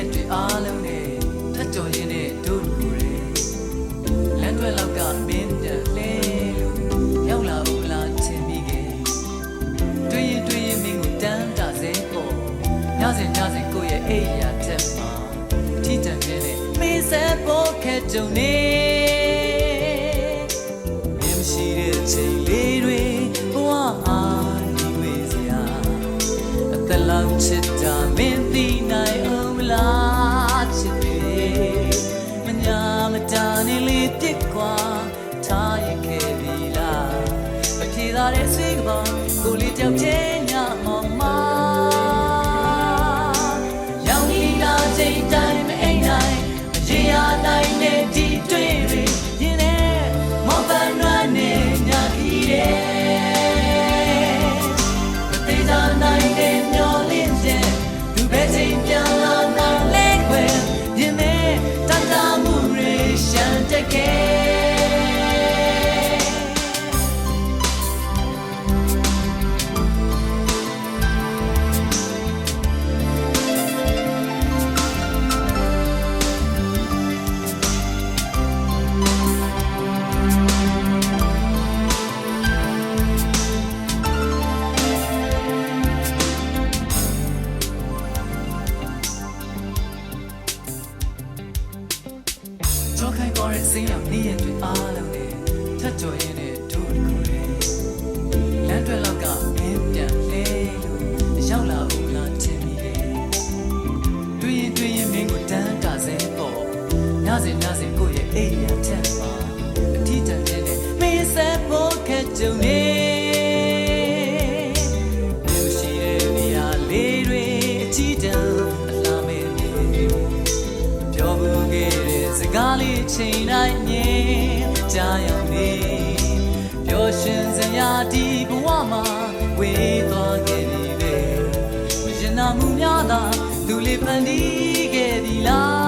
ရက်တွေအားလုံးနဲ့ထပ်ကြော်ရင်းနဲ့တို့လူတွေလမ်းတွဲလောက်ကမင်းပြန်လဲလို့ရောက်လာဦးလားချင်ပြီးခဲ့တွေ့ရင်မင်းကိုတန်းတာစေပေါ့ညစဉ်ကိုယ့်ရဲ့အိယာထက်မှာထိတန်တဲ့မင်းဆက်ဖို့ခက်ကြုံနေမင်းမရှိတဲ့ချိန်လေးတွေဘဝအားဒီဝေးစရာအသက်လောက်ချစ်တာမင်းသိနိုင်အောင်မလားချစ်တယ်မညာမတာနေလေးပြစ်ကွာထားရခဲ့ပြီလားမဖြေသာတဲ့စိတ်ကပါကိုလေးကြောက်ချင်းညမောင်မရောက်နေတာချိန်တိုင်းမအိမ်နိုင်မရေရနိုင်တဲ့ဒီတွေ့တွေရင်ထဲမောပန်းရွာနေညခီးတယ်မသေးကြနိုင်တဲ့မျောလင်းချက်လူပဲချိန်ပြန်လာနိုင်လဲခွဲရင်ထဲတန်တာမှုတွေရှမ်းတက်ခဲ့ကြောက်ခိုင်းပေါ်တဲ့စိတ်ရောက်နေရတဲ့အားလုံးနဲ့ထပ်ကြော်ရင်းနဲ့တို့ကိုယ်တွေလမ်းတွဲလောက်ကမင်းပြန်လဲလို့ရောက်လာဦးလားချင်မိတယ်တွေ့ရင်မင်းကိုတန်းတာစေပေါ့ညစဉ်ကိုယ့်ရဲ့အိယာထက်မှာအထီးတန်တဲ့မင်းဆက်ဖို့ခက်ကြုံနေလူရှိတဲ့နေရာလေးတွေအချီးတန်အလားမင်းပြောဘူးခဲ့တဲ့စကားလေးချိန်တိုင်းမြင်ကြားရောက်နေပျော်ရွှင်စရာဒီဘဝမှာဝေးသွားခဲ့ပြီပဲမရင်နာမှုများသာလူလေးဖန်တီးခဲ့ပြီလား